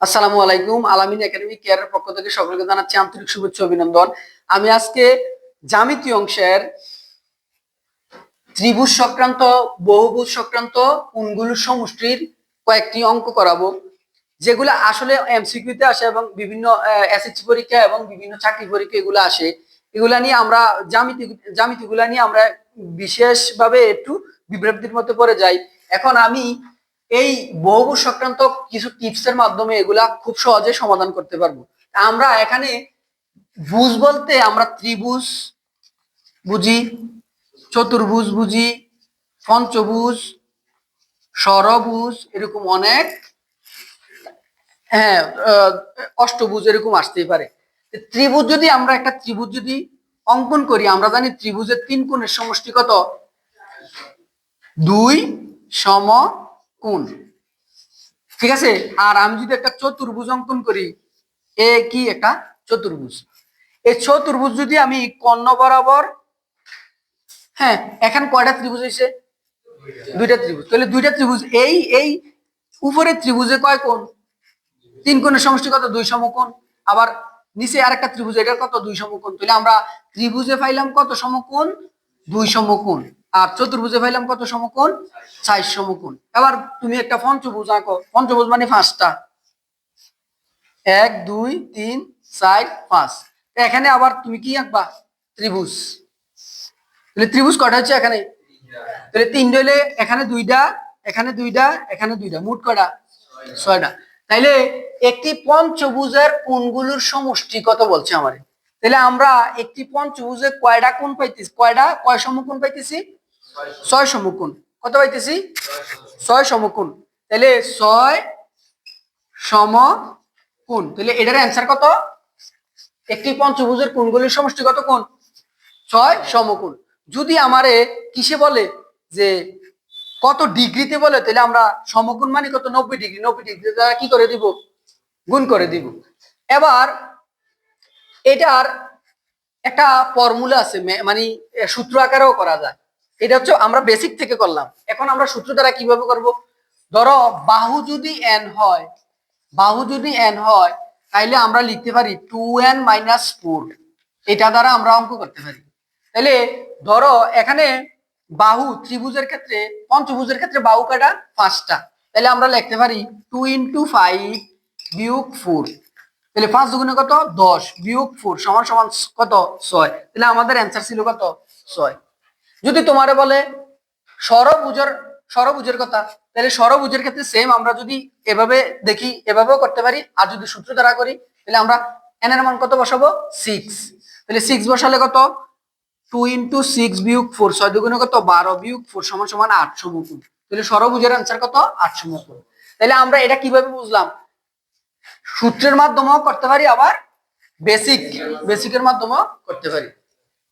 আসসালামু আলাইকুম। আলামিন একাডেমি কেয়ারের পক্ষ থেকে সকলকে জানাচ্ছি আন্তরিক শুভেচ্ছা অভিনন্দন। আমি আজকে জ্যামিতি অংশের ত্রিভুজ সংক্রান্ত, বহুভুজ সংক্রান্ত কোণগুলোর সমষ্টির কয়েকটি অঙ্ক করাবো, যেগুলো আসলে এমসিকিউতে আসে এবং বিভিন্ন এসএসসি পরীক্ষা এবং বিভিন্ন চাকরি পরীক্ষা এগুলো আসে। এগুলা নিয়ে আমরা জ্যামিতিগুলা নিয়ে আমরা বিশেষভাবে একটু বিভ্রান্তির মধ্যে পড়ে যাই। এখন আমি এই বহুভুজ সংক্রান্ত কিছু টিপসের মাধ্যমে এগুলা খুব সহজে সমাধান করতে পারবো। আমরা এখানে ভুজ বলতে আমরা ত্রিভুজ বুঝি, চতুর্ভুজ বুঝি, পঞ্চভুজ, ষড়ভুজ, এরকম অনেক, হ্যাঁ, অষ্টভুজ এরকম আসতেই পারে। ত্রিভুজ যদি আমরা একটা ত্রিভুজ যদি অঙ্কন করি, আমরা জানি ত্রিভুজের তিন কোণের সমষ্টি কত? দুই সমকোণ। ঠিক আছে। আর আমি যদি একটা চতুর্ভুজ অঙ্কন করি, এ কি একটা চতুর্ভুজ, এই চতুর্ভুজ যদি আমি কর্ণ বরাবর, হ্যাঁ, এখানে কয়টা ত্রিভুজ হয়েছে? দুইটা ত্রিভুজ। তাহলে দুইটা ত্রিভুজ, এই এই উপরের ত্রিভুজে কয় কোণ? তিন কোণের সমষ্টি কত? দুই সমকোণ। আবার নিচে আরেকটা ত্রিভুজ, এটা কত? দুই সমকোণ। তাহলে আমরা ত্রিভুজে পাইলাম কত সমকোণ? দুই সমকোণ। আর চতুর্ভুজে পাইলাম কত সমকোণ? চার সমকোণ। এবার তুমি একটা পঞ্চভুজ আঁকো। পঞ্চভুজ মানে পাঁচটা, এক দুই তিন চার পাঁচ। এখানে আবার তুমি কি আঁকবা? ত্রিভুজ। তাহলে ত্রিভুজ কয়টা হচ্ছে এখানে? তাহলে তিনটা হলে এখানে দুইটা, এখানে দুইটা, এখানে দুইটা, মোট কয়টা? ছয়টা। তাইলে একটি পঞ্চভুজের কোণগুলোর সমষ্টি কত বলছে আমারে? তাহলে আমরা একটি পঞ্চভুজে কয়টা কোণ পাইতেছি? কয় সমকোণ পাইতেছি? ছয় সমকোণ। কত পাইতেছি? ছয় সমকোণ। তাহলে ছয় সমকোণ। তাহলে এটার অ্যান্সার কত? একটি পঞ্চভুজের কোণগুলোর সমষ্টি কত কোণ? ছয় সমকোণ। যদি আমারে কিসে বলে যে কত ডিগ্রিতে বলে, তাহলে আমরা সমকোণ মানে কত? 90 ডিগ্রি। 90 ডিগ্রি দ্বারা কি করে দিব? গুণ করে দিব। এবার এটার একটা ফর্মুলা আছে, মানে সূত্র আকারেও করা যায়। এটা হচ্ছে আমরা বেসিক থেকে করলাম। এখন আমরা সূত্র দ্বারা কিভাবে করব? ধরো বাহু যদি n হয়, বাহু যদি n হয়, তাইলে আমরা লিখতে পারি 2n - 4। এটা দ্বারা আমরা অঙ্ক করতে পারি। তাহলে ধরো এখানে বাহু ত্রিভুজের ক্ষেত্রে, পঞ্চভুজের ক্ষেত্রে বাহু কয়টা? পাঁচটা। তাহলে আমরা লিখতে পারি 2 × 5 - 4। তাহলে 5 দুগুণে কত? 10 - 4 সমান সমান কত? 6। তাহলে আমাদের অ্যান্সার ছিল কত? 6। যদি তোমারে বলে ষড়ভুজের ষড়ভুজের কথা, তাহলে ষড়ভুজের ক্ষেত্রে সেম আমরা যদি এভাবে দেখি, এভাবেও করতে পারি। আর যদি সূত্র দ্বারা করি, তাহলে আমরা n এর মান কত বসাবো? 6। তাহলে 6 বসালে কত? 2 × 6 - 4, 6 দুগুণে কত? 12 - 4 সমান সমান 8 সমকোণ। তাহলে ষড়ভুজের অ্যান্সার কত? 8 সমকোণ। তাহলে আমরা এটা কিভাবে বুঝলাম? সূত্রের মাধ্যমেও করতে পারি, আবার বেসিকের মাধ্যমেও করতে পারি।